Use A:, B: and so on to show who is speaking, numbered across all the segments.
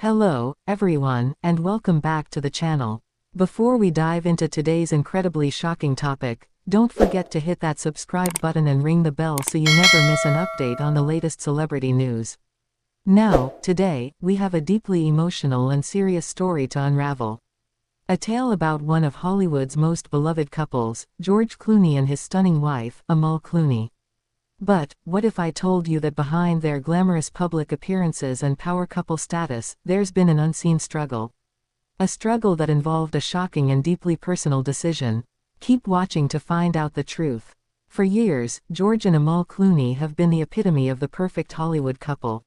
A: Hello, everyone, and welcome back to the channel. Before we dive into today's incredibly shocking topic, don't forget to hit that subscribe button and ring the bell so you never miss an update on the latest celebrity news. Now, today, we have a deeply emotional and serious story to unravel. A tale about one of Hollywood's most beloved couples, George Clooney and his stunning wife, Amal Clooney. But, what if I told you that behind their glamorous public appearances and power couple status, there's been an unseen struggle? A struggle that involved a shocking and deeply personal decision. Keep watching to find out the truth. For years, George and Amal Clooney have been the epitome of the perfect Hollywood couple.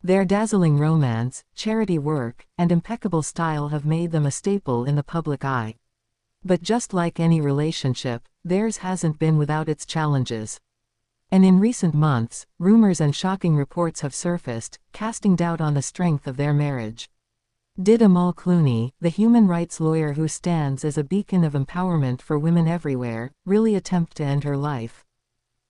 A: Their dazzling romance, charity work, and impeccable style have made them a staple in the public eye. But just like any relationship, theirs hasn't been without its challenges. And in recent months, rumors and shocking reports have surfaced, casting doubt on the strength of their marriage. Did Amal Clooney, the human rights lawyer who stands as a beacon of empowerment for women everywhere, really attempt to end her life?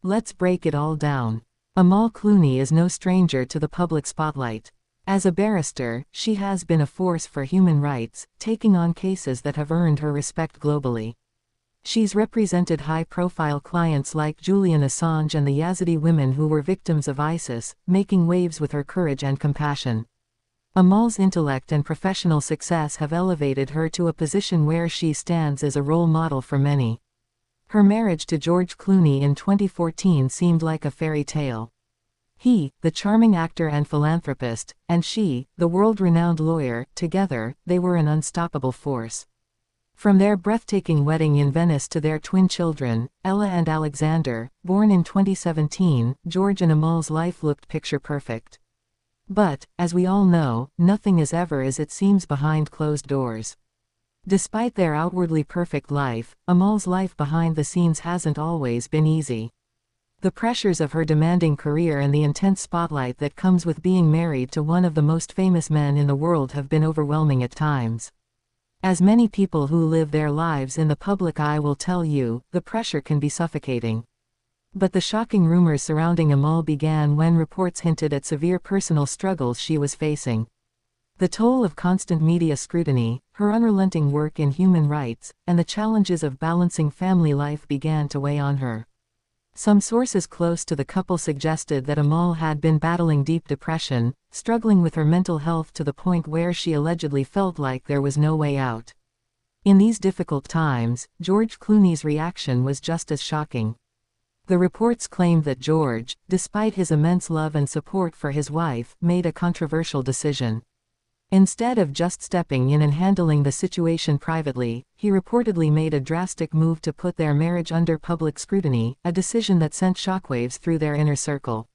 A: Let's break it all down. Amal Clooney is no stranger to the public spotlight. As a barrister, she has been a force for human rights, taking on cases that have earned her respect globally. She's represented high-profile clients like Julian Assange and the Yazidi women who were victims of ISIS, making waves with her courage and compassion. Amal's intellect and professional success have elevated her to a position where she stands as a role model for many. Her marriage to George Clooney in 2014 seemed like a fairy tale. He, the charming actor and philanthropist, and she, the world-renowned lawyer, together, they were an unstoppable force. From their breathtaking wedding in Venice to their twin children, Ella and Alexander, born in 2017, George and Amal's life looked picture-perfect. But, as we all know, nothing is ever as it seems behind closed doors. Despite their outwardly perfect life, Amal's life behind the scenes hasn't always been easy. The pressures of her demanding career and the intense spotlight that comes with being married to one of the most famous men in the world have been overwhelming at times. As many people who live their lives in the public eye will tell you, the pressure can be suffocating. But the shocking rumors surrounding Amal began when reports hinted at severe personal struggles she was facing. The toll of constant media scrutiny, her unrelenting work in human rights, and the challenges of balancing family life began to weigh on her. Some sources close to the couple suggested that Amal had been battling deep depression, struggling with her mental health to the point where she allegedly felt like there was no way out. In these difficult times, George Clooney's reaction was just as shocking. The reports claimed that George, despite his immense love and support for his wife, made a controversial decision. Instead of just stepping in and handling the situation privately, he reportedly made a drastic move to put their marriage under public scrutiny, a decision that sent shockwaves through their inner circle.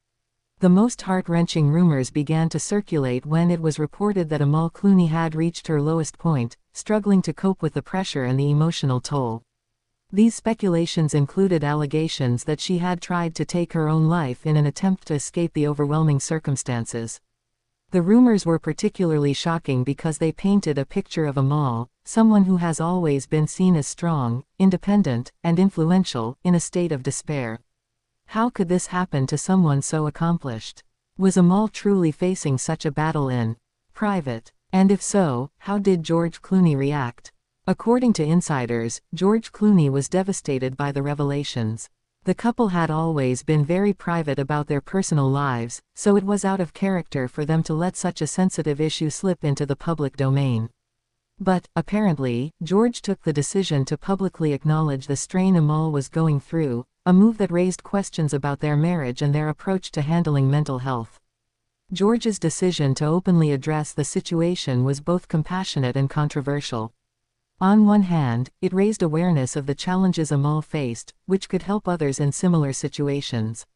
A: The most heart-wrenching rumors began to circulate when it was reported that Amal Clooney had reached her lowest point, struggling to cope with the pressure and the emotional toll. These speculations included allegations that she had tried to take her own life in an attempt to escape the overwhelming circumstances. The rumors were particularly shocking because they painted a picture of Amal, someone who has always been seen as strong, independent, and influential, in a state of despair. How could this happen to someone so accomplished? Was Amal truly facing such a battle in private? And if so, how did George Clooney react? According to insiders, George Clooney was devastated by the revelations. The couple had always been very private about their personal lives, so it was out of character for them to let such a sensitive issue slip into the public domain. But, apparently, George took the decision to publicly acknowledge the strain Amal was going through, a move that raised questions about their marriage and their approach to handling mental health. George's decision to openly address the situation was both compassionate and controversial. On one hand, it raised awareness of the challenges Amal faced, which could help others in similar situations.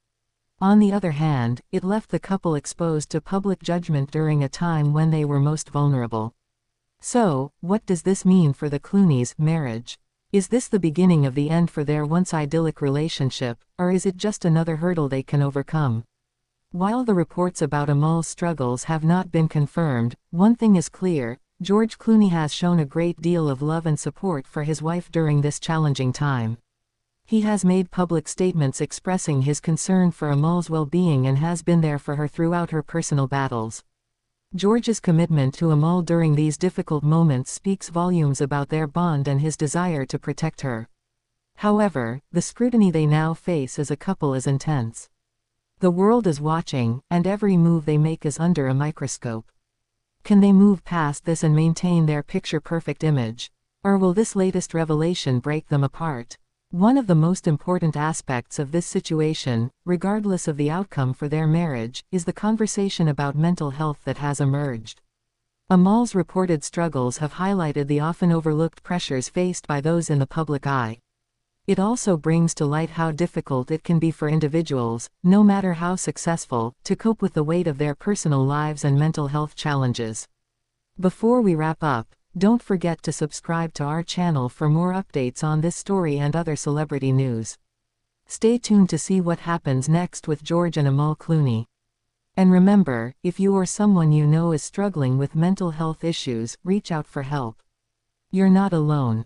A: On the other hand, it left the couple exposed to public judgment during a time when they were most vulnerable. So, what does this mean for the Clooneys' marriage? Is this the beginning of the end for their once idyllic relationship, or is it just another hurdle they can overcome? While the reports about Amal's struggles have not been confirmed, one thing is clear: George Clooney has shown a great deal of love and support for his wife during this challenging time. He has made public statements expressing his concern for Amal's well-being and has been there for her throughout her personal battles. George's commitment to Amal during these difficult moments speaks volumes about their bond and his desire to protect her. However, the scrutiny they now face as a couple is intense. The world is watching, and every move they make is under a microscope. Can they move past this and maintain their picture-perfect image? Or will this latest revelation break them apart? One of the most important aspects of this situation, regardless of the outcome for their marriage, is the conversation about mental health that has emerged. Amal's reported struggles have highlighted the often overlooked pressures faced by those in the public eye. It also brings to light how difficult it can be for individuals, no matter how successful, to cope with the weight of their personal lives and mental health challenges. Before we wrap up, don't forget to subscribe to our channel for more updates on this story and other celebrity news. Stay tuned to see what happens next with George and Amal Clooney. And remember, if you or someone you know is struggling with mental health issues, reach out for help. You're not alone.